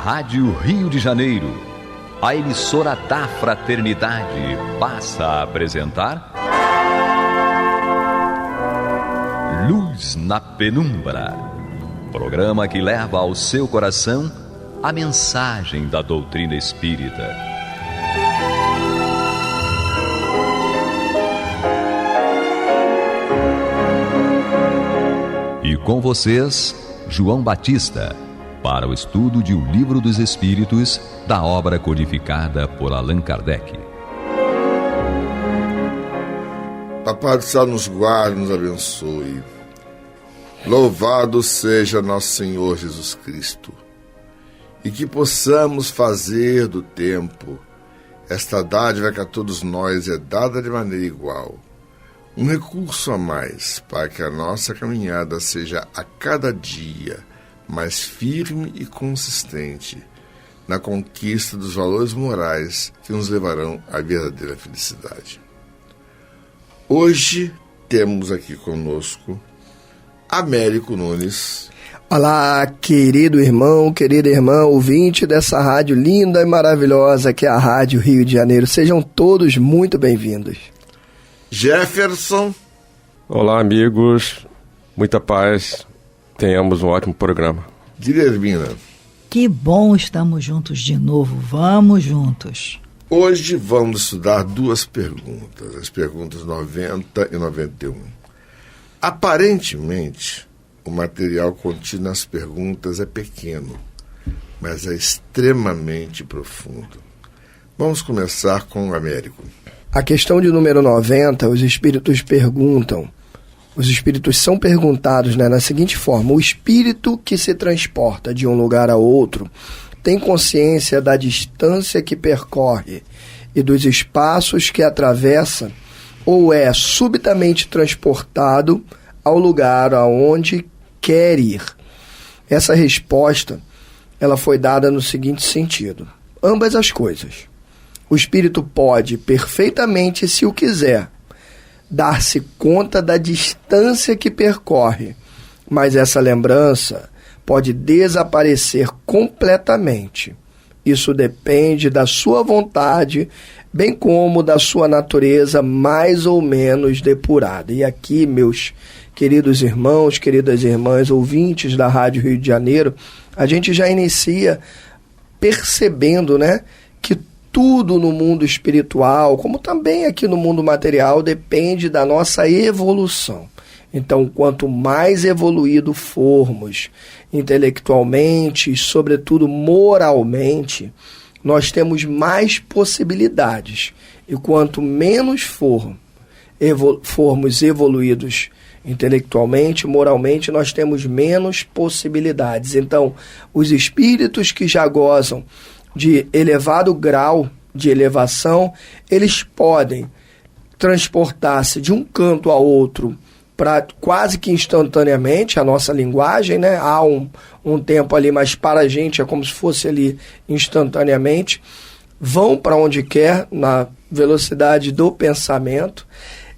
Rádio Rio de Janeiro, a emissora da Fraternidade, passa a apresentar Luz na Penumbra, programa que leva ao seu coração a mensagem da doutrina espírita. E com vocês, João Batista, para o estudo de O Livro dos Espíritos, da obra codificada por Allan Kardec. Papai do céu nos guarde, nos abençoe. Louvado seja nosso Senhor Jesus Cristo. E que possamos fazer do tempo esta dádiva que a todos nós é dada de maneira igual, um recurso a mais para que a nossa caminhada seja a cada dia mais firme e consistente na conquista dos valores morais que nos levarão à verdadeira felicidade. Hoje temos aqui conosco Américo Nunes. Olá, querido irmão, querida irmã, ouvinte dessa rádio linda e maravilhosa que é a Rádio Rio de Janeiro. Sejam todos muito bem-vindos. Jefferson. Olá, amigos. Muita paz. Tenhamos um ótimo programa. Guilhermina. Que bom estamos juntos de novo. Vamos juntos. Hoje vamos estudar duas perguntas, as perguntas 90 e 91. Aparentemente, o material contido nas perguntas é pequeno, mas é extremamente profundo. Vamos começar com o Américo. A questão de número 90, os espíritos perguntam, os espíritos são perguntados, na seguinte forma: o espírito que se transporta de um lugar a outro tem consciência da distância que percorre e dos espaços que atravessa, ou é subitamente transportado ao lugar aonde quer ir? Essa resposta, ela foi dada no seguinte sentido: ambas as coisas. O espírito pode perfeitamente, se o quiser, dar-se conta da distância que percorre, mas essa lembrança pode desaparecer completamente. Isso depende da sua vontade, bem como da sua natureza mais ou menos depurada. E aqui, meus queridos irmãos, queridas irmãs, ouvintes da Rádio Rio de Janeiro, a gente já inicia percebendo, que tudo no mundo espiritual, como também aqui no mundo material, depende da nossa evolução. Então, quanto mais evoluído formos intelectualmente e, sobretudo, moralmente, nós temos mais possibilidades. E quanto menos formos evoluídos intelectualmente, moralmente, nós temos menos possibilidades. Então, os espíritos que já gozam de elevado grau de elevação, eles podem transportar-se de um canto a outro para quase que instantaneamente, a nossa linguagem, há um tempo ali, mas para a gente é como se fosse ali instantaneamente, vão para onde quer, na velocidade do pensamento,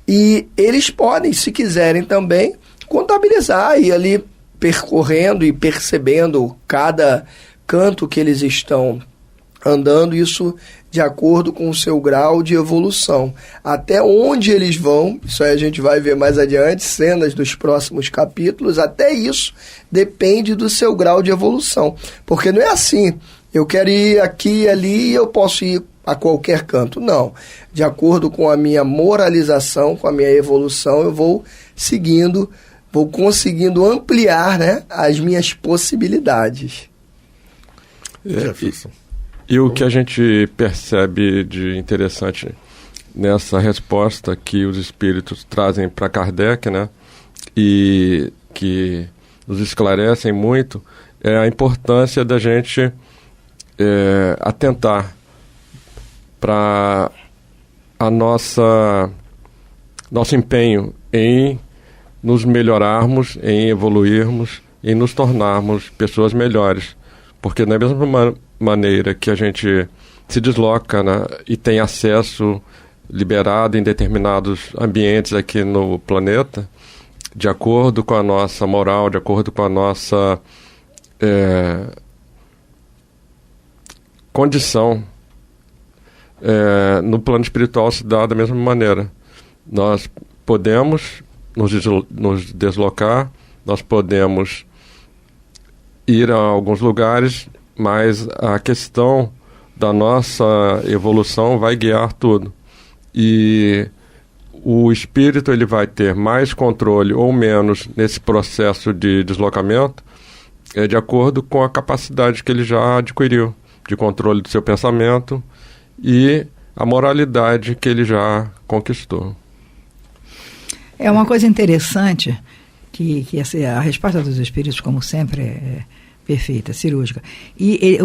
e eles podem, se quiserem também, contabilizar e ali percorrendo e percebendo cada canto que eles estão andando, isso de acordo com o seu grau de evolução. Até onde eles vão, isso aí a gente vai ver mais adiante, cenas dos próximos capítulos, até isso depende do seu grau de evolução. Porque não é assim, eu quero ir aqui e ali e eu posso ir a qualquer canto. Não. De acordo com a minha moralização, com a minha evolução, eu vou seguindo, vou conseguindo ampliar, as minhas possibilidades. E o que a gente percebe de interessante nessa resposta que os espíritos trazem para Kardec, e que nos esclarecem muito, é a importância da gente atentar para a nosso empenho em nos melhorarmos, em evoluirmos, em nos tornarmos pessoas melhores. Porque da mesma maneira que a gente se desloca e tem acesso liberado em determinados ambientes aqui no planeta, de acordo com a nossa moral, de acordo com a nossa condição no plano espiritual se dá da mesma maneira. Nós podemos nos deslocar, nós podemos ir a alguns lugares, mas a questão da nossa evolução vai guiar tudo. E o espírito ele vai ter mais controle ou menos nesse processo de deslocamento de acordo com a capacidade que ele já adquiriu de controle do seu pensamento e a moralidade que ele já conquistou. É uma coisa interessante que a resposta dos espíritos, como sempre, é perfeita, cirúrgica. E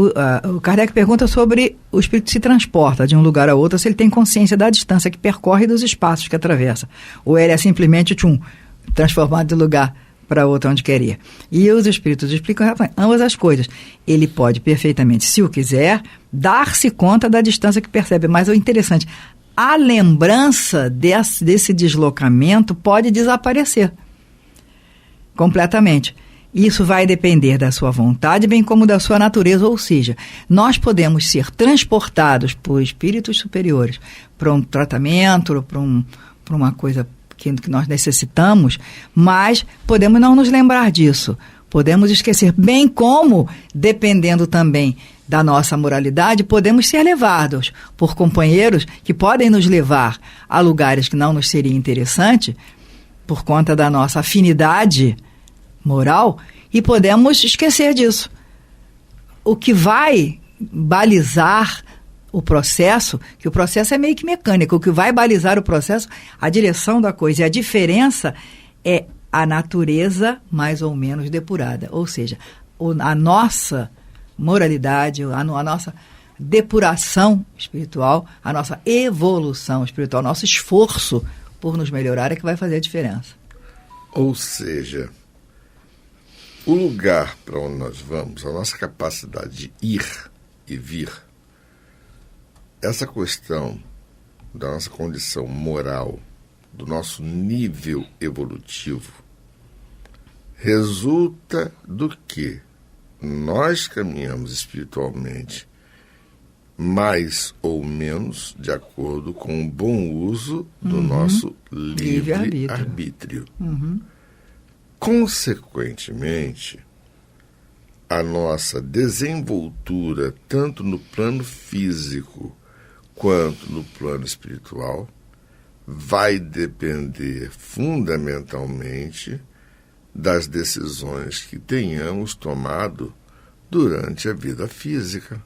o Kardec pergunta sobre o espírito se transporta de um lugar a outro, se ele tem consciência da distância que percorre e dos espaços que atravessa. Ou ele é simplesmente transformado de lugar para outro onde quer ir. E os espíritos explicam ambas as coisas. Ele pode perfeitamente, se o quiser, dar-se conta da distância que percebe. Mas o interessante, a lembrança desse deslocamento pode desaparecer completamente. Isso vai depender da sua vontade, bem como da sua natureza, ou seja, nós podemos ser transportados por espíritos superiores para um tratamento, para uma coisa que nós necessitamos, mas podemos não nos lembrar disso, podemos esquecer, bem como, dependendo também da nossa moralidade, podemos ser levados por companheiros que podem nos levar a lugares que não nos seria interessante, por conta da nossa afinidade moral, e podemos esquecer disso. O que vai balizar o processo, que o processo é meio que mecânico, o que vai balizar o processo, a direção da coisa e a diferença é a natureza mais ou menos depurada, ou seja, a nossa moralidade, a nossa depuração espiritual, a nossa evolução espiritual, nosso esforço por nos melhorar é que vai fazer a diferença. Ou seja, o lugar para onde nós vamos, a nossa capacidade de ir e vir, essa questão da nossa condição moral, do nosso nível evolutivo, resulta do que nós caminhamos espiritualmente mais ou menos de acordo com o bom uso do nosso livre-arbítrio. Consequentemente, a nossa desenvoltura, tanto no plano físico quanto no plano espiritual, vai depender fundamentalmente das decisões que tenhamos tomado durante a vida física,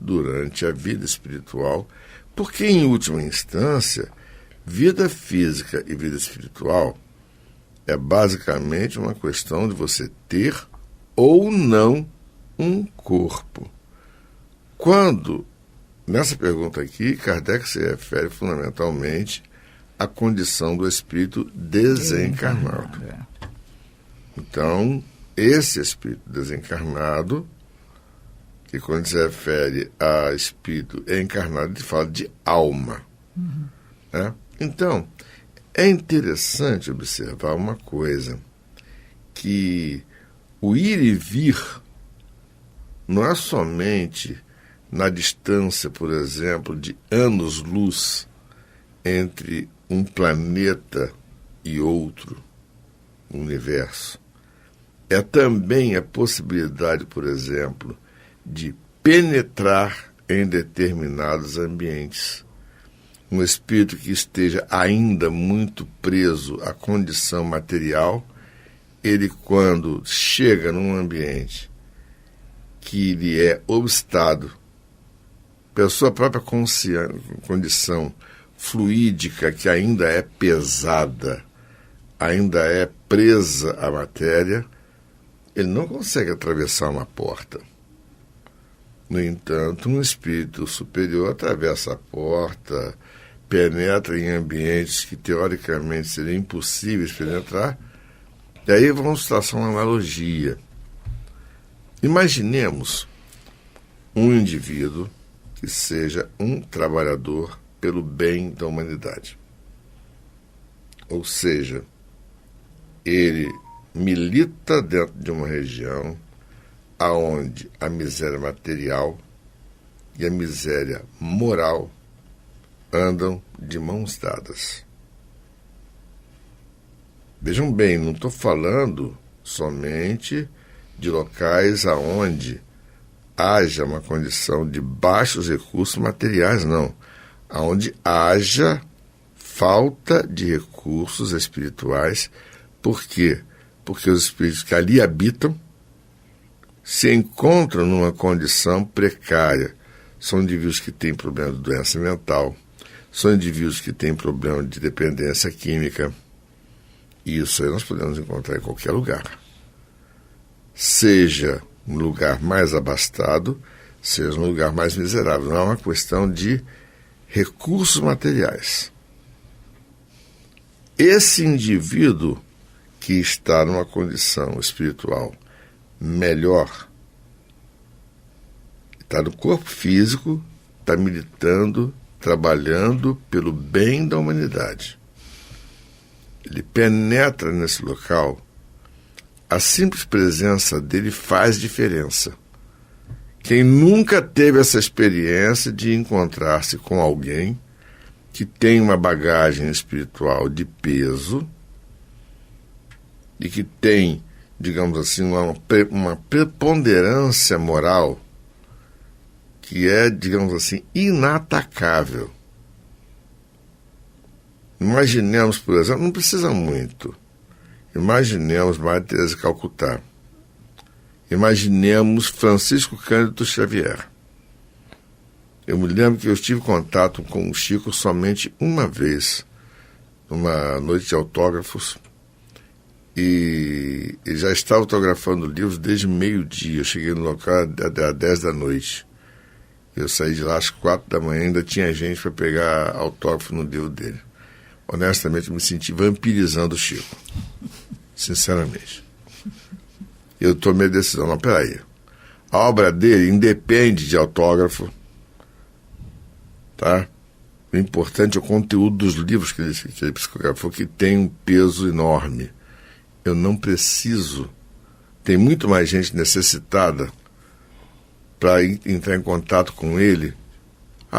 durante a vida espiritual, porque, em última instância, vida física e vida espiritual é basicamente uma questão de você ter ou não um corpo. Quando, nessa pergunta aqui, Kardec se refere fundamentalmente à condição do espírito desencarnado. Então, esse espírito desencarnado, que quando se refere a espírito encarnado, ele fala de alma. Né? Então, é interessante observar uma coisa, que o ir e vir não é somente na distância, por exemplo, de anos-luz entre um planeta e outro, o universo. É também a possibilidade, por exemplo, de penetrar em determinados ambientes. Um espírito que esteja ainda muito preso à condição material, ele, quando chega num ambiente que lhe é obstado pela sua própria condição fluídica, que ainda é pesada, ainda é presa à matéria, ele não consegue atravessar uma porta. No entanto, um espírito superior atravessa a porta, penetra em ambientes que teoricamente seriam impossíveis penetrar. E aí vamos traçar uma analogia. Imaginemos um indivíduo que seja um trabalhador pelo bem da humanidade. Ou seja, ele milita dentro de uma região aonde a miséria material e a miséria moral andam de mãos dadas. Vejam bem, não estou falando somente de locais aonde haja uma condição de baixos recursos materiais, não. Aonde haja falta de recursos espirituais. Por quê? Porque os espíritos que ali habitam se encontram numa condição precária. São indivíduos que têm problema de doença mental, são indivíduos que têm problema de dependência química. Isso aí nós podemos encontrar em qualquer lugar. Seja um lugar mais abastado, seja um lugar mais miserável. Não é uma questão de recursos materiais. Esse indivíduo que está numa condição espiritual melhor, está no corpo físico, está militando, trabalhando pelo bem da humanidade. Ele penetra nesse local, a simples presença dele faz diferença. Quem nunca teve essa experiência de encontrar-se com alguém que tem uma bagagem espiritual de peso e que tem, digamos assim, uma preponderância moral que é, digamos assim, inatacável. Imaginemos, por exemplo, não precisa muito. Imaginemos Maria Teresa de Calcutá. Imaginemos Francisco Cândido Xavier. Eu me lembro que eu tive contato com o Chico somente uma vez, numa noite de autógrafos, e ele já estava autografando livros desde meio-dia. Eu cheguei no local às 10 da noite. Eu saí de lá às 4 da manhã, ainda tinha gente para pegar autógrafo no livro dele. Honestamente, eu me senti vampirizando o Chico. Sinceramente. Eu tomei a decisão, não, peraí. A obra dele independe de autógrafo, tá? O importante é o conteúdo dos livros que ele psicografou, que tem um peso enorme. Eu não preciso. Tem muito mais gente necessitada para entrar em contato com ele.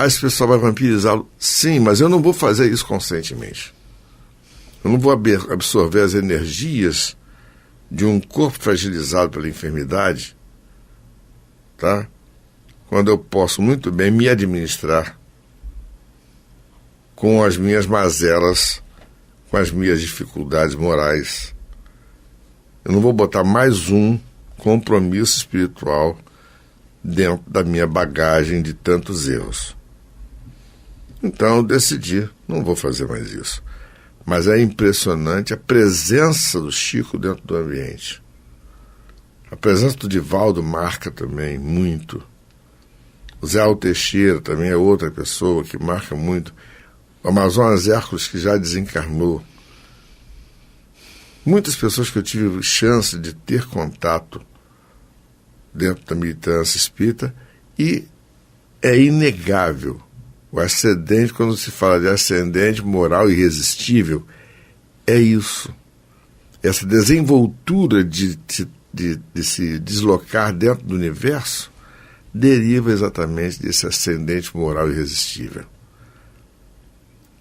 Esse pessoal vai vampirizá-lo. Sim, mas eu não vou fazer isso conscientemente. Eu não vou absorver as energias de um corpo fragilizado pela enfermidade, tá? Quando eu posso muito bem me administrar com as minhas mazelas, com as minhas dificuldades morais. Eu não vou botar mais um compromisso espiritual dentro da minha bagagem de tantos erros. Então eu decidi, não vou fazer mais isso. Mas é impressionante a presença do Chico dentro do ambiente. A presença do Divaldo marca também muito. O Zé Alto Teixeira também é outra pessoa que marca muito. O Amazonas Hércules, que já desencarnou. Muitas pessoas que eu tive chance de ter contato dentro da militância espírita, e é inegável o ascendente, quando se fala de ascendente moral irresistível, é isso. Essa desenvoltura de se deslocar dentro do universo deriva exatamente desse ascendente moral irresistível.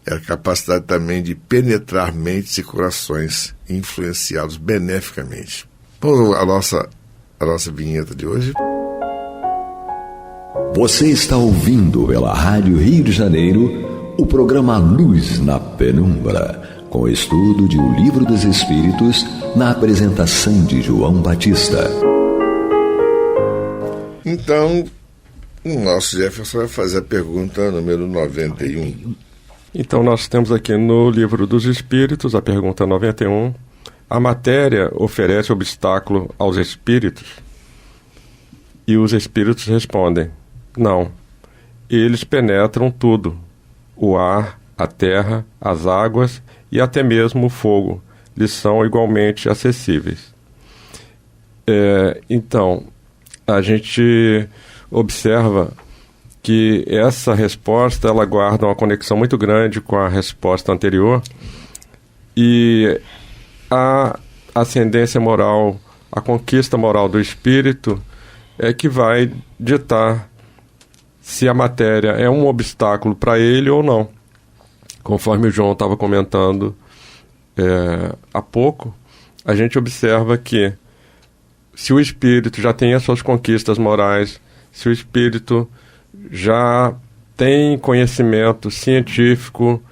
É a capacidade também de penetrar mentes e corações influenciados beneficamente. Vamos à nossa vinheta de hoje. Você está ouvindo pela Rádio Rio de Janeiro o programa Luz na Penumbra, com estudo de O Livro dos Espíritos, na apresentação de João Batista. Então, o nosso Jefferson vai fazer a pergunta número 91. Então, nós temos aqui no Livro dos Espíritos, a pergunta 91. A matéria oferece obstáculo aos espíritos? E os espíritos respondem: não. Eles penetram tudo: o ar, a terra, as águas e até mesmo o fogo lhes são igualmente acessíveis. Então, a gente observa que essa resposta ela guarda uma conexão muito grande com a resposta anterior, e a ascendência moral, a conquista moral do espírito é que vai ditar se a matéria é um obstáculo para ele ou não. Conforme o João estava comentando há pouco, a gente observa que se o espírito já tem as suas conquistas morais, se o espírito já tem conhecimento científico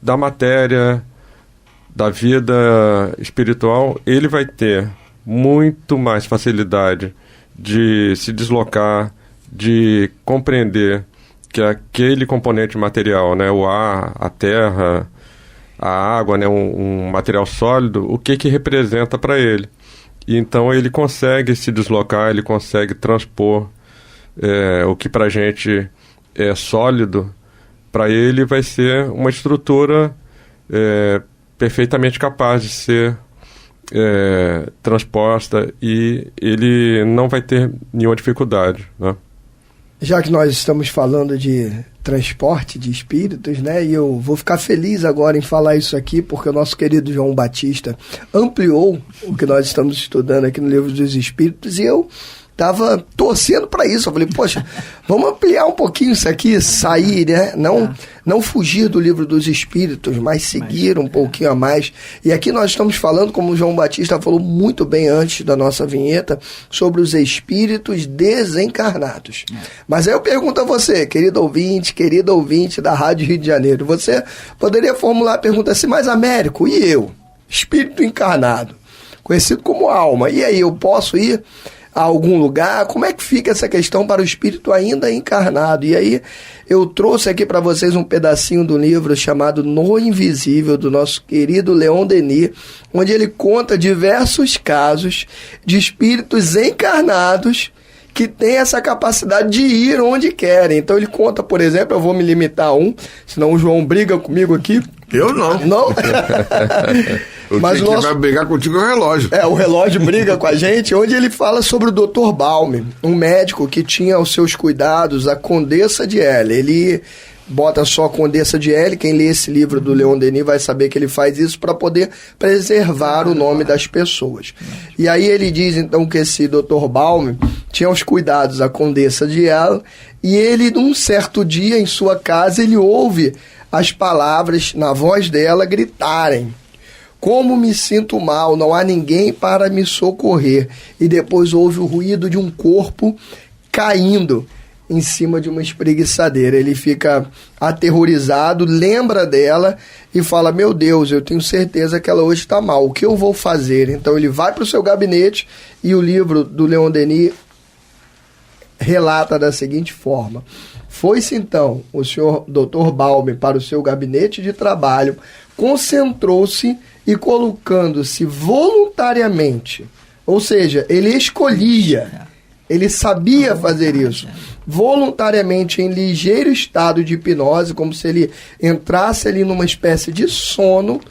da matéria, da vida espiritual, ele vai ter muito mais facilidade de se deslocar, de compreender que aquele componente material, né, o ar, a terra, a água, né, um material sólido, o que representa para ele. E então ele consegue se deslocar, ele consegue transpor o que para a gente é sólido, para ele vai ser uma estrutura perfeitamente capaz de ser transposta, e ele não vai ter nenhuma dificuldade, né? Já que nós estamos falando de transporte de espíritos, né, e eu vou ficar feliz agora em falar isso aqui, porque o nosso querido João Batista ampliou o que nós estamos estudando aqui no Livro dos Espíritos, e eu estava torcendo para isso. Eu falei, poxa, vamos ampliar um pouquinho isso aqui, sair, né? Não fugir do Livro dos Espíritos, mas seguir um pouquinho a mais. E aqui nós estamos falando, como o João Batista falou muito bem antes da nossa vinheta, sobre os espíritos desencarnados. Mas aí eu pergunto a você, querido ouvinte da Rádio Rio de Janeiro, você poderia formular a pergunta assim, mas Américo, e eu? Espírito encarnado, conhecido como alma, e aí, eu posso ir a algum lugar? Como é que fica essa questão para o espírito ainda encarnado? E aí eu trouxe aqui para vocês um pedacinho do livro chamado No Invisível, do nosso querido Leon Denis, onde ele conta diversos casos de espíritos encarnados que têm essa capacidade de ir onde querem. Então ele conta, por exemplo, eu vou me limitar a um, senão o João briga comigo aqui. Eu não. Não? Mas o que vai brigar contigo é o relógio. O relógio briga com a gente, onde ele fala sobre o Dr. Balme, um médico que tinha aos seus cuidados a Condessa de L. Ele bota só a Condessa de L, quem lê esse livro do Leon Denis vai saber que ele faz isso para poder preservar o nome das pessoas. E aí ele diz então que esse Dr. Balme tinha aos cuidados a Condessa de L, e ele, num certo dia em sua casa, ele ouve as palavras na voz dela gritarem: como me sinto mal, não há ninguém para me socorrer. E depois houve o ruído de um corpo caindo em cima de uma espreguiçadeira. Ele fica aterrorizado, lembra dela e fala: meu Deus, eu tenho certeza que ela hoje está mal, o que eu vou fazer? Então ele vai para o seu gabinete, e o livro do Leon Denis relata da seguinte forma: foi-se então o senhor Dr. Balme para o seu gabinete de trabalho, concentrou-se e, colocando-se voluntariamente, ou seja, ele escolhia, ele sabia fazer isso, voluntariamente, em ligeiro estado de hipnose, como se ele entrasse ali numa espécie de sono,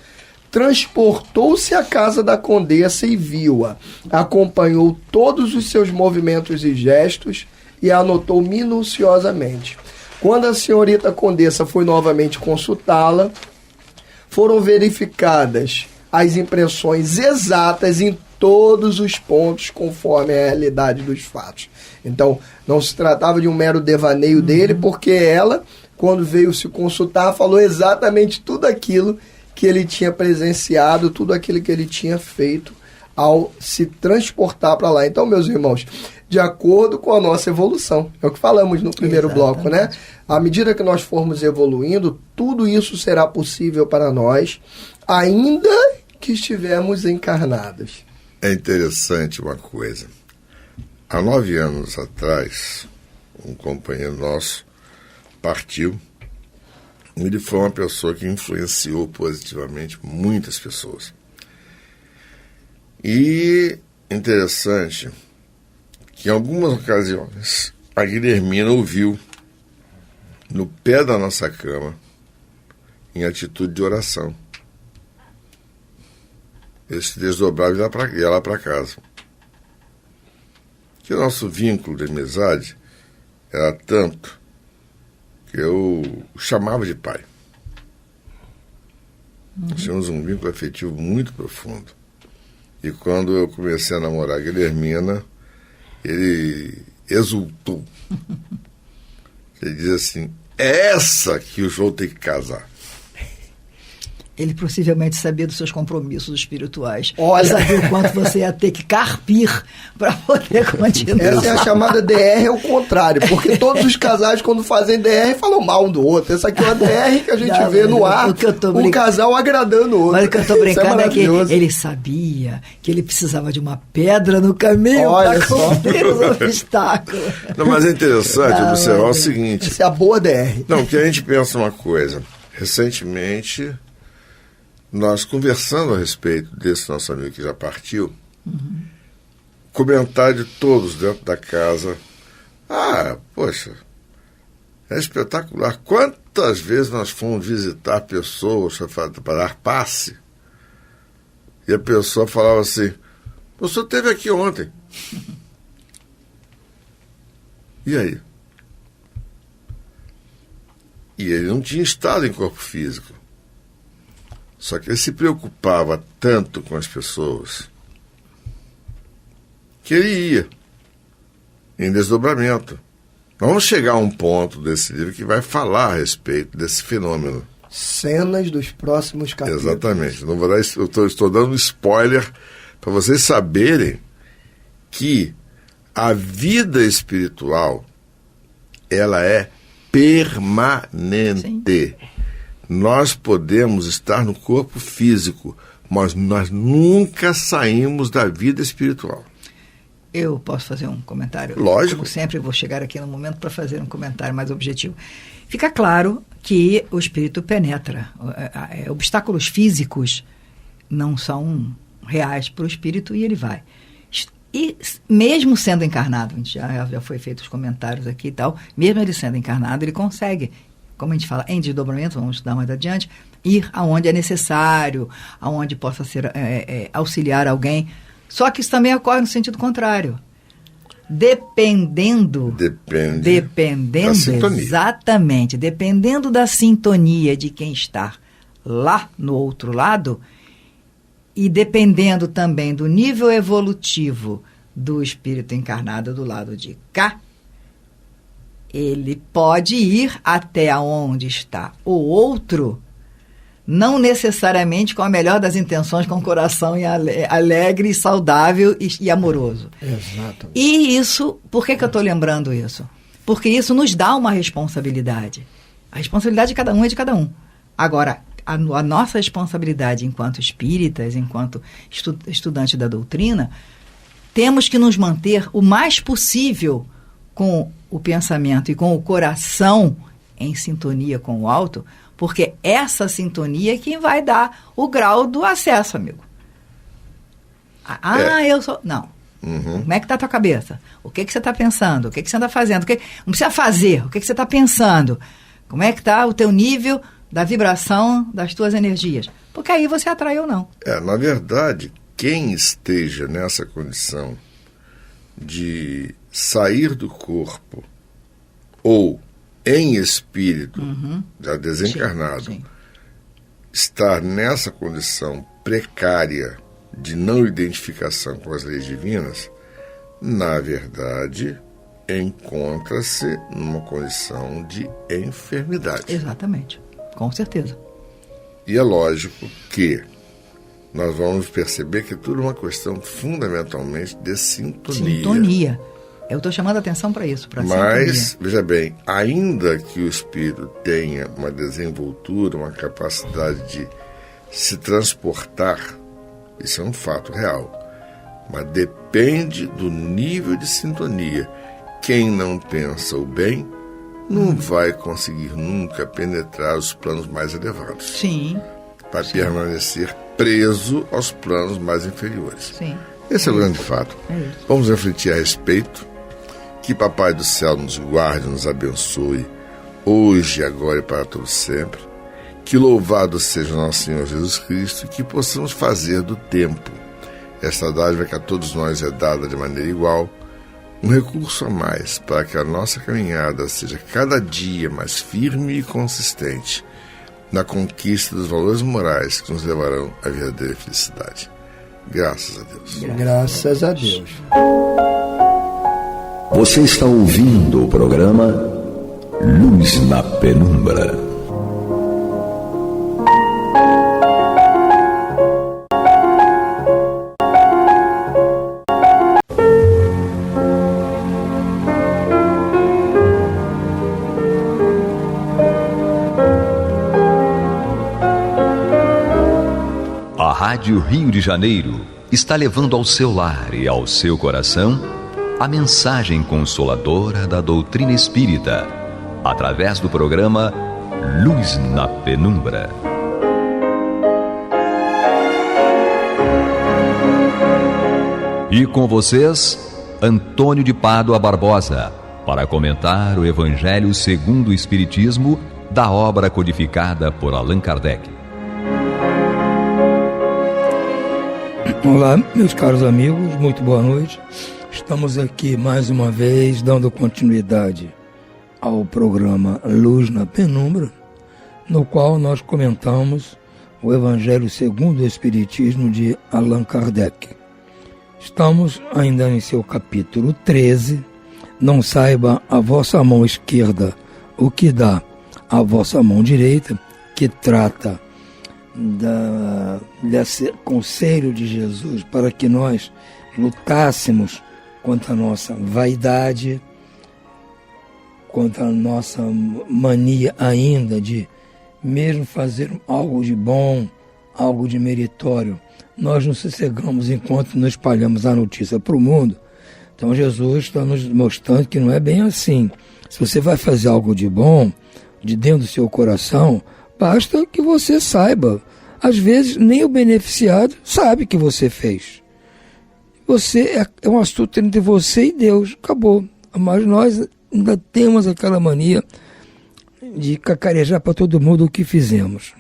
transportou-se à casa da Condessa e viu-a, acompanhou todos os seus movimentos e gestos e a anotou minuciosamente. Quando a senhorita Condessa foi novamente consultá-la, foram verificadas as impressões exatas em todos os pontos conforme a realidade dos fatos. Então, não se tratava de um mero devaneio dele, porque ela, quando veio se consultar, falou exatamente tudo aquilo que ele tinha presenciado, tudo aquilo que ele tinha feito ao se transportar para lá. Então, meus irmãos, de acordo com a nossa evolução, é o que falamos no primeiro bloco, né? À medida que nós formos evoluindo, tudo isso será possível para nós, ainda que estivermos encarnados. É interessante uma coisa. Há 9 anos atrás, um companheiro nosso partiu. Ele foi uma pessoa que influenciou positivamente muitas pessoas. E interessante que em algumas ocasiões a Guilhermina ouviu no pé da nossa cama, em atitude de oração. Ele se desdobrava e ia lá para casa. Que o nosso vínculo de amizade era tanto que eu o chamava de pai. Nós tínhamos um vínculo afetivo muito profundo. E quando eu comecei a namorar a Guilhermina, ele exultou. Ele diz assim: é essa que o João tem que casar. Ele possivelmente sabia dos seus compromissos espirituais. Olha, sabia o quanto você ia ter que carpir para poder continuar. Essa é a chamada DR ao contrário, porque todos os casais, quando fazem DR, falam mal um do outro. Essa aqui é uma DR que a gente vê no ar, um casal agradando o outro. Mas o que eu estou brincando é que ele sabia que ele precisava de uma pedra no caminho para cumprir os obstáculos. Não, mas é interessante observar o seguinte. Essa é a boa DR. Não, que a gente pensa uma coisa. Recentemente, nós conversando a respeito desse nosso amigo que já partiu, comentário de todos dentro da casa: poxa, é espetacular. Quantas vezes nós fomos visitar pessoas para dar passe e a pessoa falava assim: o senhor esteve aqui ontem. E aí? E ele não tinha estado em corpo físico. Só que ele se preocupava tanto com as pessoas que ele ia em desdobramento. Nós vamos chegar a um ponto desse livro que vai falar a respeito desse fenômeno. Cenas dos próximos capítulos. Exatamente. Não vou dar, eu estou dando spoiler para vocês saberem que a vida espiritual, ela é permanente. Sim. Nós podemos estar no corpo físico, mas nós nunca saímos da vida espiritual. Eu posso fazer um comentário? Lógico. Como sempre, eu vou chegar aqui no momento para fazer um comentário mais objetivo. Fica claro que o espírito penetra. Obstáculos físicos não são reais para o espírito e ele vai. E mesmo sendo encarnado, já foi feito os comentários aqui e tal, mesmo ele sendo encarnado, ele consegue, como a gente fala, em desdobramento, vamos estudar mais adiante, ir aonde é necessário, aonde possa ser auxiliar alguém. Só que isso também ocorre no sentido contrário. Dependendo da sintonia. Exatamente, dependendo da sintonia de quem está lá no outro lado, e dependendo também do nível evolutivo do espírito encarnado do lado de cá, ele pode ir até onde está o outro, não necessariamente com a melhor das intenções, com o coração alegre, saudável e amoroso. Exato. E isso, por que eu estou lembrando isso? Porque isso nos dá uma responsabilidade. A responsabilidade de cada um é de cada um. Agora, a nossa responsabilidade enquanto espíritas, enquanto estudante da doutrina, temos que nos manter o mais possível com o pensamento e com o coração em sintonia com o alto, porque essa sintonia é quem vai dar o grau do acesso, amigo. Eu sou... Não. Uhum. Como é que está a tua cabeça? O que você está pensando? O que você está fazendo? Não precisa fazer. O que você está pensando? Como é que está o teu nível da vibração das tuas energias? Porque aí você atrai ou não. Na verdade, quem esteja nessa condição de sair do corpo ou em espírito, já desencarnado, sim. estar nessa condição precária de não identificação com as leis divinas, na verdade, encontra-se numa condição de enfermidade. Exatamente, com certeza. E é lógico que nós vamos perceber que tudo é uma questão fundamentalmente de sintonia. Sintonia. Eu estou chamando a atenção para isso, para Mas, sintonia. veja bem, ainda que o espírito tenha uma desenvoltura, uma capacidade de se transportar, isso é um fato real, mas depende do nível de sintonia. Quem não pensa o bem não vai conseguir nunca penetrar os planos mais elevados. Sim. Vai permanecer preso aos planos mais inferiores. Sim. Esse é o grande fato. Vamos refletir a respeito. Que Papai do Céu nos guarde, nos abençoe, hoje, agora e para todo sempre. Que louvado seja nosso Senhor Jesus Cristo e que possamos fazer do tempo, esta dádiva que a todos nós é dada de maneira igual, um recurso a mais para que a nossa caminhada seja cada dia mais firme e consistente na conquista dos valores morais que nos levarão à verdadeira felicidade. Graças a Deus. Graças a Deus. Você está ouvindo o programa Luz na Penumbra. A Rádio Rio de Janeiro está levando ao seu lar e ao seu coração a mensagem consoladora da doutrina espírita, através do programa Luz na Penumbra. E com vocês, Antônio de Pádua Barbosa, para comentar o Evangelho segundo o Espiritismo, da obra codificada por Allan Kardec. Olá, meus caros amigos, muito boa noite. Estamos aqui mais uma vez dando continuidade ao programa Luz na Penumbra, no qual nós comentamos o Evangelho segundo o Espiritismo de Allan Kardec. Estamos ainda em seu capítulo 13, não saiba a vossa mão esquerda o que dá a vossa mão direita, que trata desse conselho de Jesus para que nós lutássemos contra a nossa vaidade, contra a nossa mania ainda de, mesmo fazer algo de bom, algo de meritório, nós não sossegamos enquanto não espalhamos a notícia para o mundo. Então Jesus está nos mostrando que não é bem assim. Se você vai fazer algo de bom, de dentro do seu coração, basta que você saiba. Às vezes nem o beneficiado sabe que você fez. Você é um assunto entre você e Deus, acabou. Mas nós ainda temos aquela mania de cacarejar para todo mundo o que fizemos.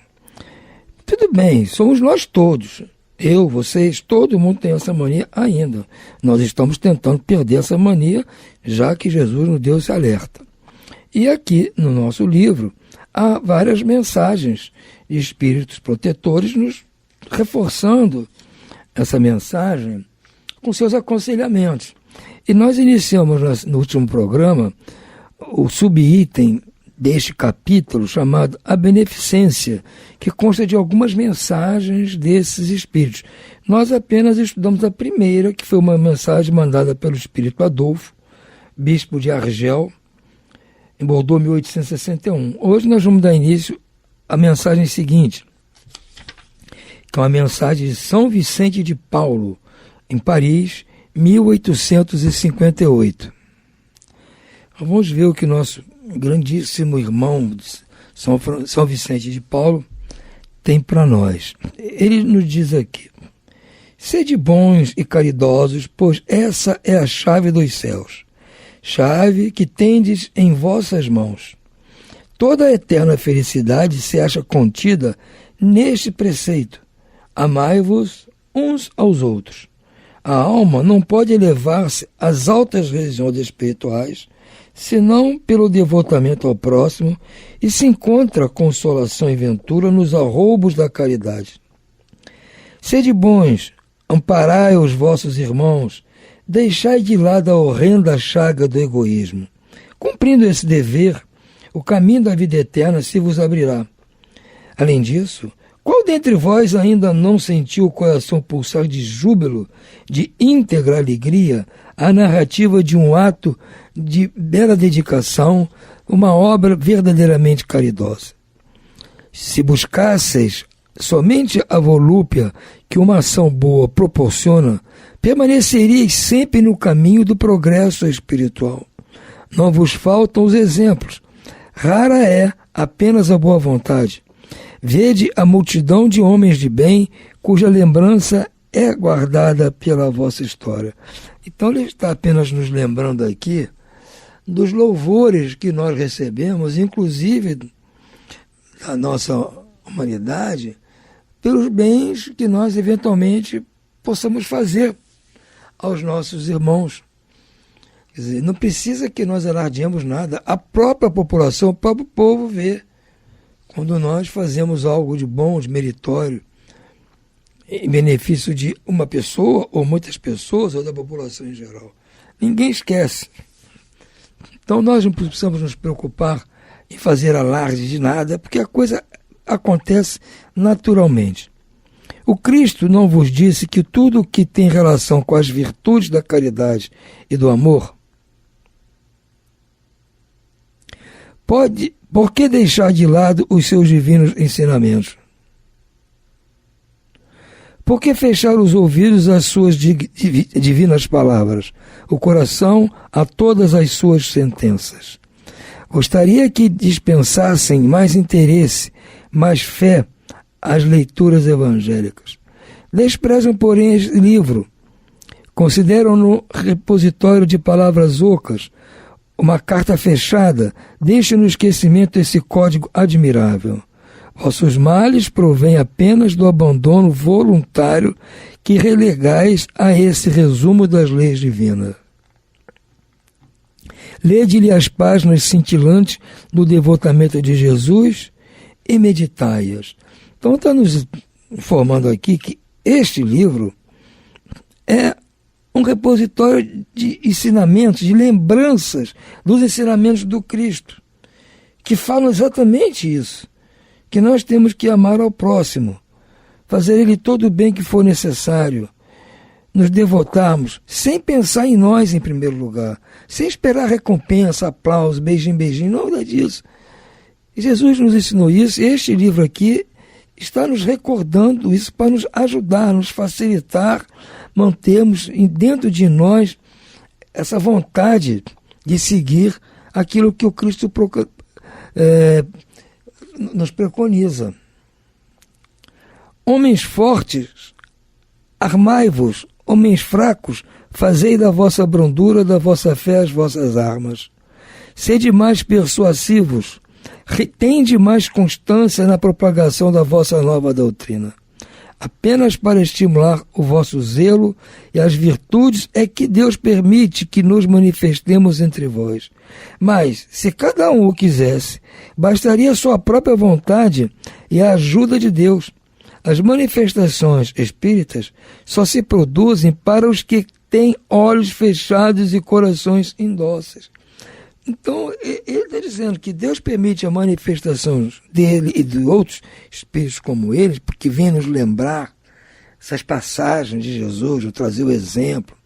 Tudo bem, somos nós todos. Eu, vocês, todo mundo tem essa mania ainda. Nós estamos tentando perder essa mania, já que Jesus nos deu esse alerta. E aqui no nosso livro há várias mensagens de espíritos protetores nos reforçando essa mensagem com seus aconselhamentos. E nós iniciamos no último programa o subitem deste capítulo chamado A Beneficência, que consta de algumas mensagens desses espíritos. Nós apenas estudamos a primeira, que foi uma mensagem mandada pelo espírito Adolfo, bispo de Argel, em Bordeaux, 1861. Hoje nós vamos dar início à mensagem seguinte, que é uma mensagem de São Vicente de Paulo, em Paris, 1858. Vamos ver o que nosso grandíssimo irmão São Vicente de Paulo tem para nós. Ele nos diz aqui: sede bons e caridosos, pois essa é a chave dos céus, chave que tendes em vossas mãos. Toda a eterna felicidade se acha contida neste preceito: amai-vos uns aos outros. A alma não pode elevar-se às altas regiões espirituais senão pelo devotamento ao próximo, e se encontra consolação e ventura nos arroubos da caridade. Sede bons, amparai os vossos irmãos, deixai de lado a horrenda chaga do egoísmo. Cumprindo esse dever, o caminho da vida eterna se vos abrirá. Além disso, qual dentre vós ainda não sentiu o coração pulsar de júbilo, de íntegra alegria, a narrativa de um ato de bela dedicação, uma obra verdadeiramente caridosa? Se buscasseis somente a volúpia que uma ação boa proporciona, permaneceríeis sempre no caminho do progresso espiritual. Não vos faltam os exemplos. Rara é apenas a boa vontade. Vede a multidão de homens de bem, cuja lembrança é guardada pela vossa história. Então ele está apenas nos lembrando aqui dos louvores que nós recebemos, inclusive da nossa humanidade, pelos bens que nós eventualmente possamos fazer aos nossos irmãos. Quer dizer, não precisa que nós alardeemos nada. A própria população, o próprio povo vê quando nós fazemos algo de bom, de meritório, em benefício de uma pessoa, ou muitas pessoas, ou da população em geral. Ninguém esquece. Então nós não precisamos nos preocupar em fazer alarde de nada, porque a coisa acontece naturalmente. O Cristo não vos disse que tudo o que tem relação com as virtudes da caridade e do amor, por que deixar de lado os seus divinos ensinamentos? Por que fechar os ouvidos às suas divinas palavras, o coração a todas as suas sentenças? Gostaria que dispensassem mais interesse, mais fé às leituras evangélicas. Desprezam, porém, este livro. Consideram-no repositório de palavras ocas, uma carta fechada. Deixem no esquecimento esse código admirável. Vossos males provêm apenas do abandono voluntário que relegais a esse resumo das leis divinas. Lede-lhe as páginas cintilantes do devotamento de Jesus e meditai-as. Então está nos informando aqui que este livro é um repositório de ensinamentos, de lembranças dos ensinamentos do Cristo, que falam exatamente isso, que nós temos que amar ao próximo, fazer ele todo o bem que for necessário, nos devotarmos, sem pensar em nós em primeiro lugar, sem esperar recompensa, aplauso, beijinho, nada disso. Jesus nos ensinou isso, este livro aqui está nos recordando isso para nos ajudar, nos facilitar, mantermos dentro de nós essa vontade de seguir aquilo que o Cristo nos preconiza. Homens fortes, armai-vos, homens fracos, fazei da vossa brandura, da vossa fé as vossas armas. Sede mais persuasivos, retende mais constância na propagação da vossa nova doutrina. Apenas para estimular o vosso zelo e as virtudes é que Deus permite que nos manifestemos entre vós. Mas, se cada um o quisesse, bastaria a sua própria vontade e a ajuda de Deus. As manifestações espíritas só se produzem para os que têm olhos fechados e corações indóceis. Então, ele está dizendo que Deus permite a manifestação dele e de outros espíritos como eles, porque vem nos lembrar essas passagens de Jesus, eu trazer o exemplo.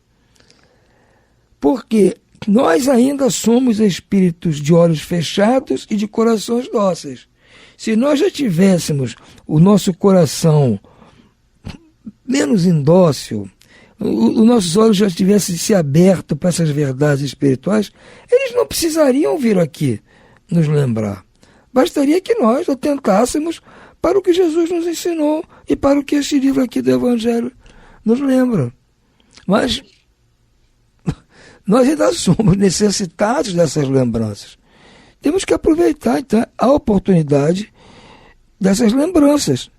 Porque nós ainda somos espíritos de olhos fechados e de corações dóceis. Se nós já tivéssemos o nosso coração menos indócil, os nossos olhos já tivessem se aberto para essas verdades espirituais, eles não precisariam vir aqui nos lembrar. Bastaria que nós atentássemos para o que Jesus nos ensinou e para o que este livro aqui do Evangelho nos lembra. Mas nós ainda somos necessitados dessas lembranças. Temos que aproveitar, então, a oportunidade dessas lembranças.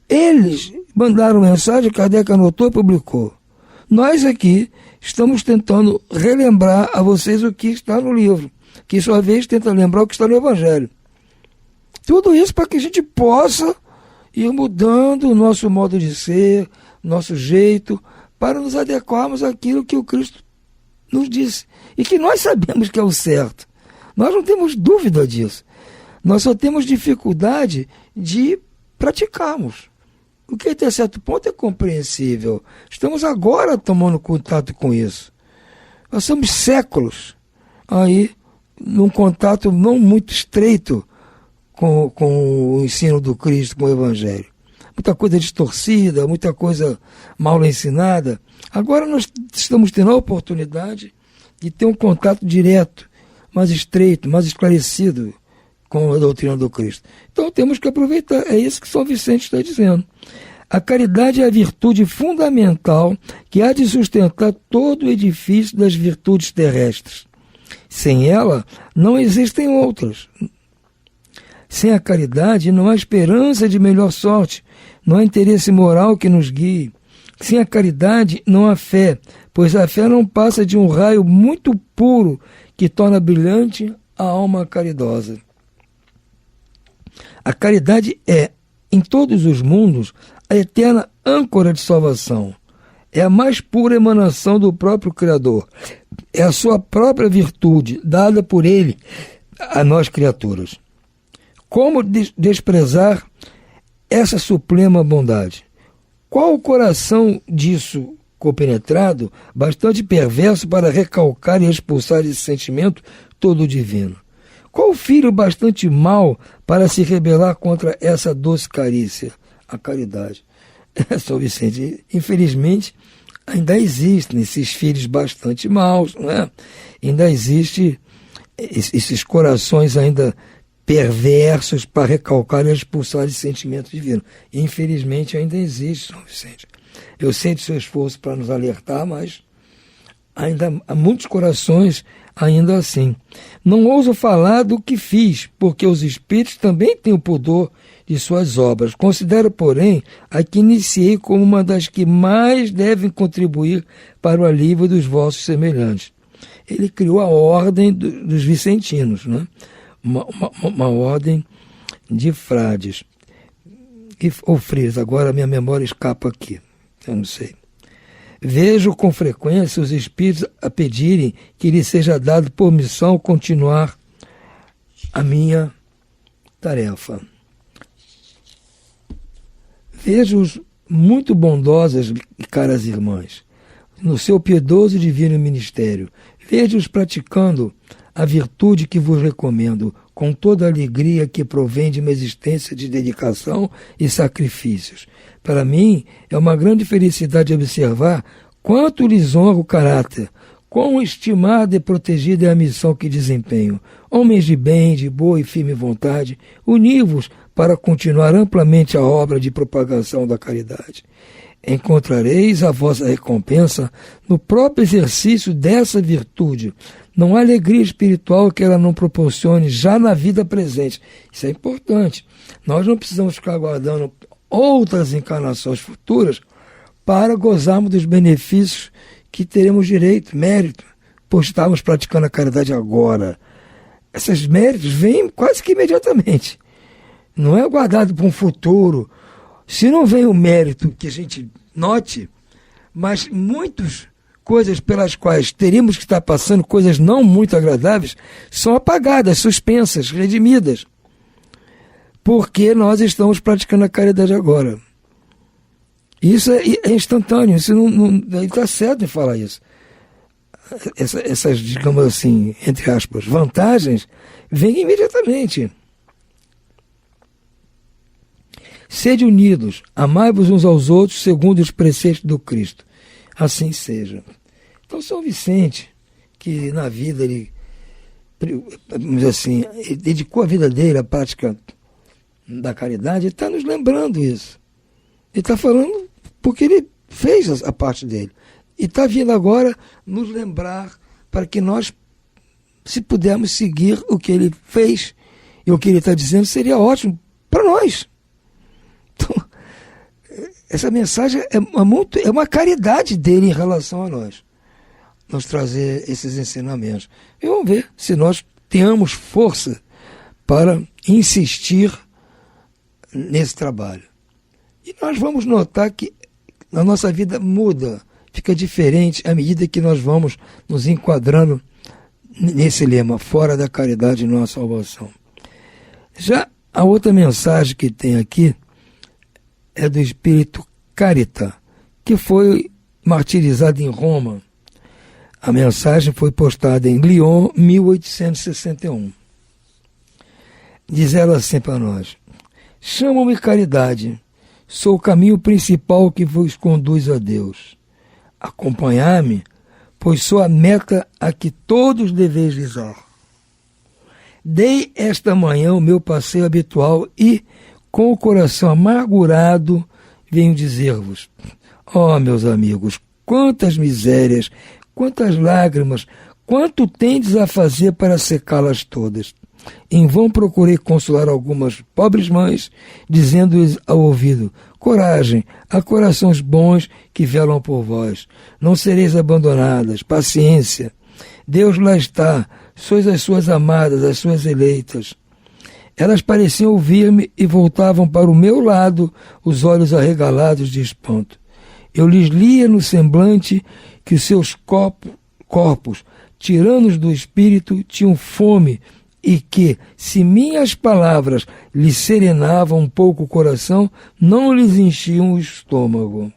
Eles mandaram mensagem, Kardec anotou e publicou. Nós aqui estamos tentando relembrar a vocês o que está no livro, que, em sua vez, tenta lembrar o que está no Evangelho. Tudo isso para que a gente possa ir mudando o nosso modo de ser, nosso jeito, para nos adequarmos àquilo que o Cristo nos disse. E que nós sabemos que é o certo. Nós não temos dúvida disso. Nós só temos dificuldade de praticarmos. O que até certo ponto é compreensível. Estamos agora tomando contato com isso. Nós somos séculos aí num contato não muito estreito com o ensino do Cristo, com o Evangelho. Muita coisa distorcida, muita coisa mal ensinada. Agora nós estamos tendo a oportunidade de ter um contato direto, mais estreito, mais esclarecido com a doutrina do Cristo. Então temos que aproveitar, é isso que São Vicente está dizendo. A caridade é a virtude fundamental que há de sustentar todo o edifício das virtudes terrestres. Sem ela, não existem outras. Sem a caridade, não há esperança de melhor sorte, não há interesse moral que nos guie. Sem a caridade, não há fé, pois a fé não passa de um raio muito puro que torna brilhante a alma caridosa. A caridade é, em todos os mundos, a eterna âncora de salvação. É a mais pura emanação do próprio Criador. é a sua própria virtude, dada por ele a nós criaturas. Como desprezar essa suprema bondade? Qual o coração disso compenetrado, bastante perverso para recalcar e expulsar esse sentimento todo divino? Qual filho bastante mau para se rebelar contra essa doce carícia, a caridade? São Vicente, infelizmente, ainda existem esses filhos bastante maus, não é? Ainda existem esses corações ainda perversos para recalcar e expulsar esse sentimento divino. Infelizmente ainda existe, São Vicente. Eu sei do seu esforço para nos alertar, mas ainda há muitos corações ainda assim. Não ouso falar do que fiz, porque os espíritos também têm o pudor de suas obras. Considero, porém, a que iniciei como uma das que mais devem contribuir para o alívio dos vossos semelhantes. Ele criou a ordem dos vicentinos, né? Uma ordem de frades. Ou freiras, agora a minha memória escapa aqui, eu não sei. Vejo com frequência os espíritos a pedirem que lhe seja dado por missão continuar a minha tarefa. Vejo-os muito bondosas e caras irmãs, no seu piedoso e divino ministério. Vejo-os praticando a virtude que vos recomendo, com toda a alegria que provém de uma existência de dedicação e sacrifícios. Para mim, é uma grande felicidade observar quanto lhes honra o caráter, quão estimada e protegida é a missão que desempenham. Homens de bem, de boa e firme vontade, uni-vos para continuar amplamente a obra de propagação da caridade. Encontrareis a vossa recompensa no próprio exercício dessa virtude. Não há alegria espiritual que ela não proporcione já na vida presente. Isso é importante. Nós não precisamos ficar aguardando outras encarnações futuras para gozarmos dos benefícios que teremos direito, mérito, por estarmos praticando a caridade agora. Esses méritos vêm quase que imediatamente. Não é guardado para um futuro. Se não vem o mérito que a gente note, mas muitas coisas pelas quais teríamos que estar passando, coisas não muito agradáveis, são apagadas, suspensas, redimidas, porque nós estamos praticando a caridade agora. Isso é instantâneo, isso ele está certo em falar isso. Essas, digamos assim, entre aspas, vantagens, vêm imediatamente. Sede unidos, amai-vos uns aos outros segundo os preceitos do Cristo. Assim seja. Então, São Vicente, que na vida ele dedicou a vida dele à prática da caridade, ele está nos lembrando isso. Ele está falando porque ele fez a parte dele. E está vindo agora nos lembrar para que nós, se pudermos seguir o que ele fez e o que ele está dizendo, seria ótimo para nós. Então, essa mensagem é uma caridade dele em relação a nós, nos trazer esses ensinamentos. E vamos ver se nós tenhamos força para insistir nesse trabalho. E nós vamos notar que a nossa vida muda, fica diferente à medida que nós vamos nos enquadrando nesse lema, fora da caridade não há salvação. Já a outra mensagem que tem aqui é do espírito Carita, que foi martirizado em Roma. A mensagem foi postada em Lyon, 1861. Diz ela assim para nós: chamam-me caridade, sou o caminho principal que vos conduz a Deus. Acompanhar-me, pois sou a meta a que todos deveis visar. Dei esta manhã o meu passeio habitual e, com o coração amargurado, venho dizer-vos: meus amigos, quantas misérias, quantas lágrimas, quanto tendes a fazer para secá-las todas. Em vão procurei consolar algumas pobres mães, dizendo-lhes ao ouvido: coragem, há corações bons que velam por vós. Não sereis abandonadas, paciência. Deus lá está, sois as suas amadas, as suas eleitas. Elas pareciam ouvir-me e voltavam para o meu lado, os olhos arregalados de espanto. Eu lhes lia no semblante que os seus corpos, tiranos do espírito, tinham fome, e que, se minhas palavras lhes serenavam um pouco o coração, não lhes enchiam o estômago.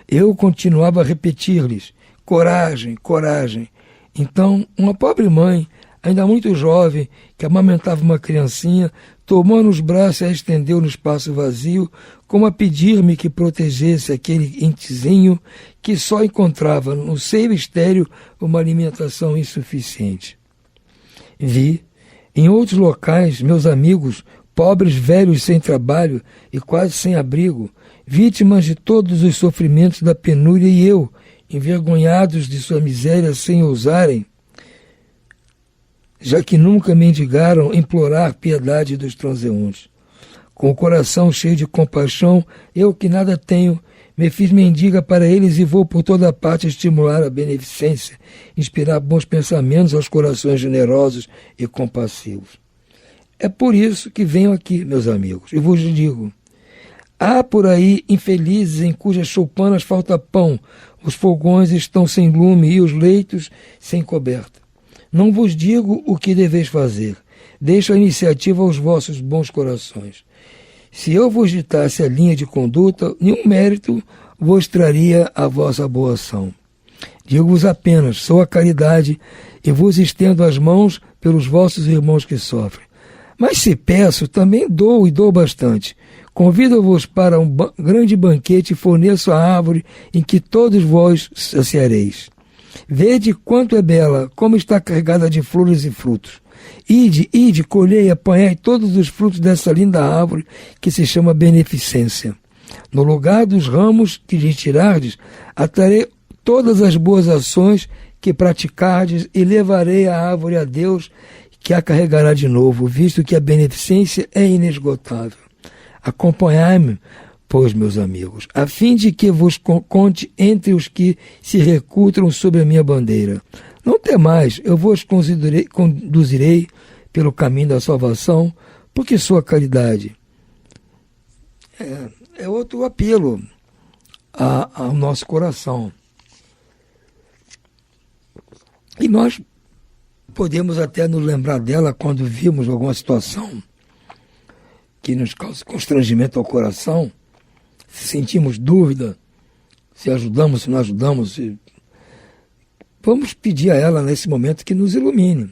Eu continuava a repetir-lhes: coragem, coragem. Então, uma pobre mãe, ainda muito jovem, que amamentava uma criancinha, tomou nos braços e a estendeu no espaço vazio, como a pedir-me que protegesse aquele entezinho que só encontrava no seio estéril uma alimentação insuficiente. Vi, em outros locais, meus amigos, pobres velhos sem trabalho e quase sem abrigo, vítimas de todos os sofrimentos da penúria, e eu, envergonhados de sua miséria sem ousarem, já que nunca mendigaram, implorar piedade dos transeuntes. Com o coração cheio de compaixão, eu que nada tenho, me fiz mendiga para eles e vou por toda parte estimular a beneficência, inspirar bons pensamentos aos corações generosos e compassivos. É por isso que venho aqui, meus amigos, e vos digo: há por aí infelizes em cujas choupanas falta pão, os fogões estão sem lume e os leitos sem coberta. Não vos digo o que deveis fazer, deixo a iniciativa aos vossos bons corações. Se eu vos ditasse a linha de conduta, nenhum mérito vos traria a vossa boa ação. Digo-vos apenas: sou a caridade e vos estendo as mãos pelos vossos irmãos que sofrem. Mas se peço, também dou e dou bastante. Convido-vos para um grande banquete e forneço a árvore em que todos vós saciareis. Vede quanto é bela, como está carregada de flores e frutos. Ide, colhei e apanhai todos os frutos dessa linda árvore que se chama beneficência. No lugar dos ramos que lhe tirardes, atarei todas as boas ações que praticardes e levarei a árvore a Deus, que a carregará de novo, visto que a beneficência é inesgotável. Acompanhai-me, pois, meus amigos, a fim de que vos conte entre os que se recrutam sob a minha bandeira. Não temais, eu vos conduzirei pelo caminho da salvação, porque sou a caridade. É outro apelo ao nosso coração. E nós podemos até nos lembrar dela quando vimos alguma situação que nos causa constrangimento ao coração, se sentimos dúvida, se ajudamos, se não ajudamos. Vamos pedir a ela nesse momento que nos ilumine,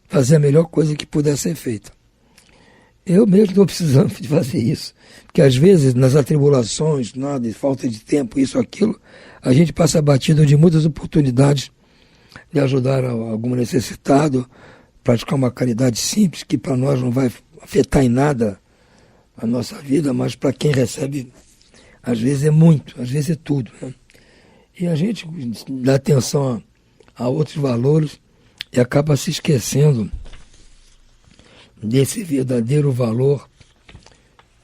fazer a melhor coisa que puder ser feita. Eu mesmo estou precisando de fazer isso, porque às vezes nas atribulações, nada, falta de tempo, isso, aquilo, a gente passa batido de muitas oportunidades de ajudar algum necessitado, praticar uma caridade simples que para nós não vai afetar em nada a nossa vida, mas para quem recebe, às vezes é muito, às vezes é tudo, né? E a gente dá atenção a outros valores e acaba se esquecendo desse verdadeiro valor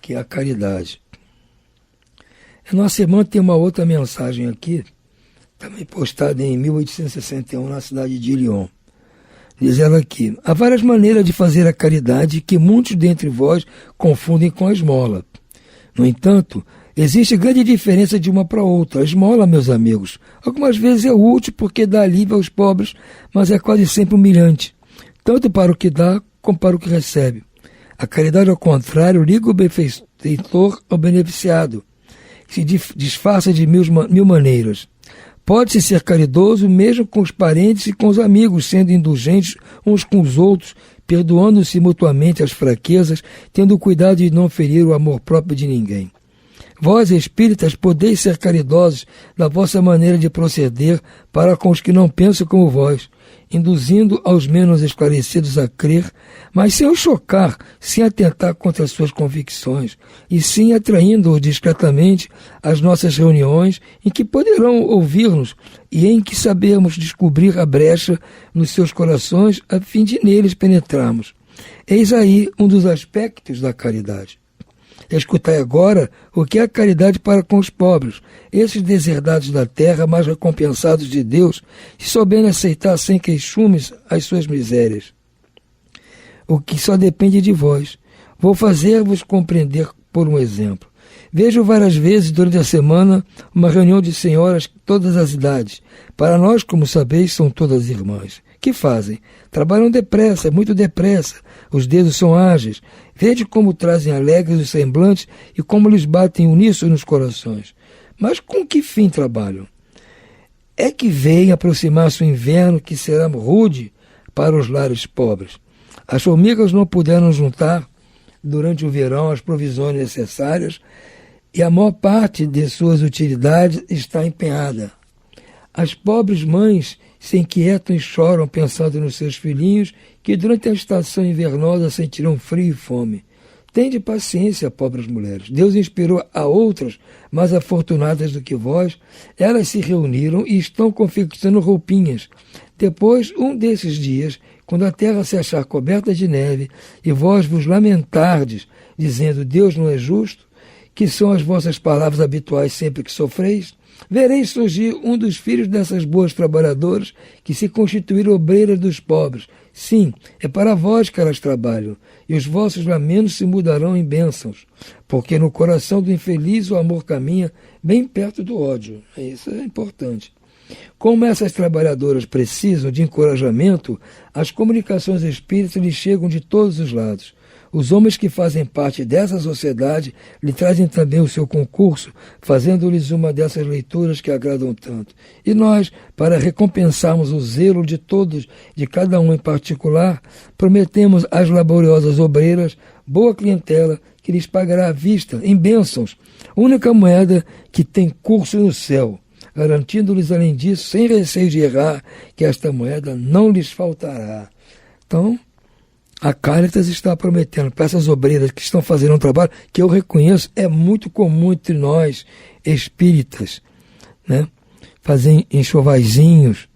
que é a caridade. A nossa irmã tem uma outra mensagem aqui, também postada em 1861 na cidade de Lyon. Diz ela aqui: há várias maneiras de fazer a caridade que muitos dentre vós confundem com a esmola. No entanto, existe grande diferença de uma para outra. A esmola, meus amigos, algumas vezes é útil porque dá alívio aos pobres, mas é quase sempre humilhante, tanto para o que dá como para o que recebe. A caridade, ao contrário, liga o benfeitor ao beneficiado, que se disfarça de mil maneiras. Pode-se ser caridoso mesmo com os parentes e com os amigos, sendo indulgentes uns com os outros, perdoando-se mutuamente as fraquezas, tendo cuidado de não ferir o amor próprio de ninguém. Vós, espíritas, podeis ser caridosos da vossa maneira de proceder para com os que não pensam como vós, induzindo aos menos esclarecidos a crer, mas sem os chocar, sem atentar contra as suas convicções, e sim atraindo-os discretamente às nossas reuniões, em que poderão ouvir-nos e em que sabemos descobrir a brecha nos seus corações, a fim de neles penetrarmos. Eis aí um dos aspectos da caridade. Escutai agora o que é a caridade para com os pobres, esses deserdados da terra, mas recompensados de Deus, se souberem aceitar sem queixumes as suas misérias. O que só depende de vós. Vou fazer-vos compreender por um exemplo. Vejo várias vezes durante a semana uma reunião de senhoras de todas as idades. Para nós, como sabeis, são todas irmãs. Que fazem? Trabalham depressa, muito depressa. Os dedos são ágeis. Vede como trazem alegres os semblantes e como lhes batem uníssono nos corações. Mas com que fim trabalham? É que vem aproximar-se o inverno, que será rude para os lares pobres. As formigas não puderam juntar durante o verão as provisões necessárias e a maior parte de suas utilidades está empenhada. As pobres mães se inquietam e choram pensando nos seus filhinhos que durante a estação invernosa sentirão frio e fome. Tende paciência, pobres mulheres. Deus inspirou a outras, mais afortunadas do que vós. Elas se reuniram e estão confeccionando roupinhas. Depois, um desses dias, quando a terra se achar coberta de neve e vós vos lamentardes, dizendo Deus não é justo, que são as vossas palavras habituais sempre que sofreis, vereis surgir um dos filhos dessas boas trabalhadoras que se constituíram obreiras dos pobres. Sim, é para vós que elas trabalham, e os vossos lamentos se mudarão em bênçãos, porque no coração do infeliz o amor caminha bem perto do ódio. Isso é importante. Como essas trabalhadoras precisam de encorajamento, as comunicações espíritas lhes chegam de todos os lados. Os homens que fazem parte dessa sociedade lhe trazem também o seu concurso, fazendo-lhes uma dessas leituras que agradam tanto. E nós, para recompensarmos o zelo de todos, de cada um em particular, prometemos às laboriosas obreiras boa clientela que lhes pagará à vista, em bênçãos, única moeda que tem curso no céu, garantindo-lhes, além disso, sem receio de errar, que esta moeda não lhes faltará. Então, a Caritas está prometendo para essas obreiras que estão fazendo um trabalho que eu reconheço é muito comum entre nós, espíritas, né? Fazer enxovaizinhos,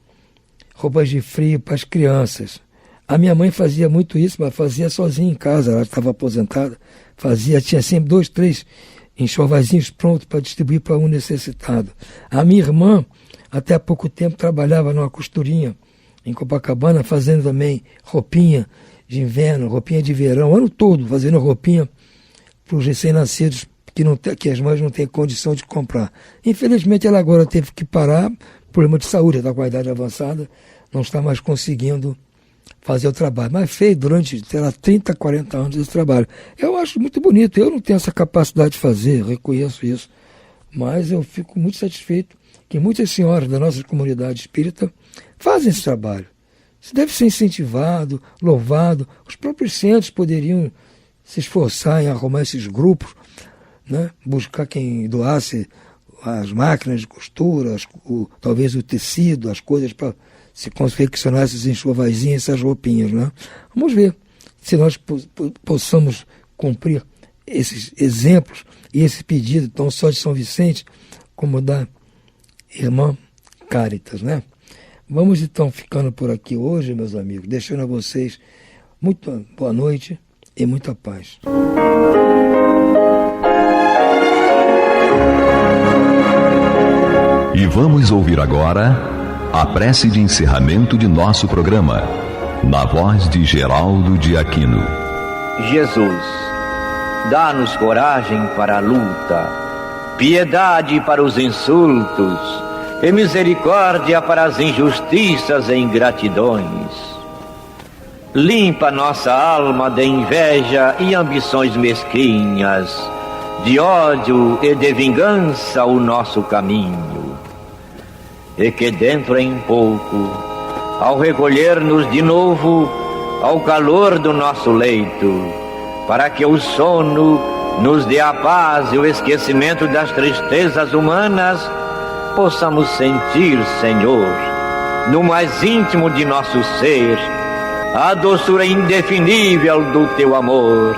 roupas de frio para as crianças. A minha mãe fazia muito isso, mas fazia sozinha em casa, ela estava aposentada, tinha sempre 2, 3 enxovaizinhos prontos para distribuir para um necessitado. A minha irmã, até há pouco tempo, trabalhava numa costurinha em Copacabana, fazendo também roupinha de inverno, roupinha de verão, o ano todo, fazendo roupinha para os recém-nascidos que as mães não têm condição de comprar. Infelizmente, ela agora teve que parar, problema de saúde, está com a idade avançada, não está mais conseguindo fazer o trabalho. Mas fez durante, sei lá, 30, 40 anos esse trabalho. Eu acho muito bonito, eu não tenho essa capacidade de fazer, reconheço isso, mas eu fico muito satisfeito que muitas senhoras da nossa comunidade espírita fazem esse trabalho. Isso deve ser incentivado, louvado. Os próprios centros poderiam se esforçar em arrumar esses grupos, né? Buscar quem doasse as máquinas de costura, talvez o tecido, as coisas para se confeccionar esses enxovaizinhos, essas roupinhas. Né? Vamos ver se nós possamos cumprir esses exemplos e esse pedido, não só de São Vicente, como da irmã Caritas, né? Vamos então ficando por aqui hoje, meus amigos, deixando a vocês muito boa noite e muita paz. E vamos ouvir agora a prece de encerramento de nosso programa, na voz de Geraldo de Aquino. Jesus, dá-nos coragem para a luta, piedade para os insultos, e misericórdia para as injustiças e ingratidões. Limpa nossa alma de inveja e ambições mesquinhas, de ódio e de vingança o nosso caminho. E que dentro em pouco, ao recolher-nos de novo ao calor do nosso leito, para que o sono nos dê a paz e o esquecimento das tristezas humanas, possamos sentir, Senhor, no mais íntimo de nosso ser, a doçura indefinível do Teu amor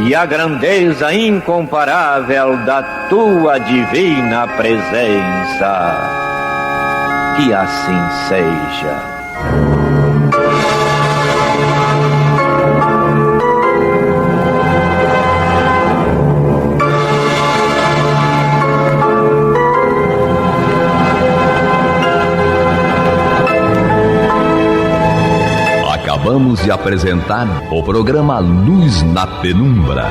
e a grandeza incomparável da Tua divina presença. Que assim seja. Acabamos de apresentar o programa Luz na Penumbra.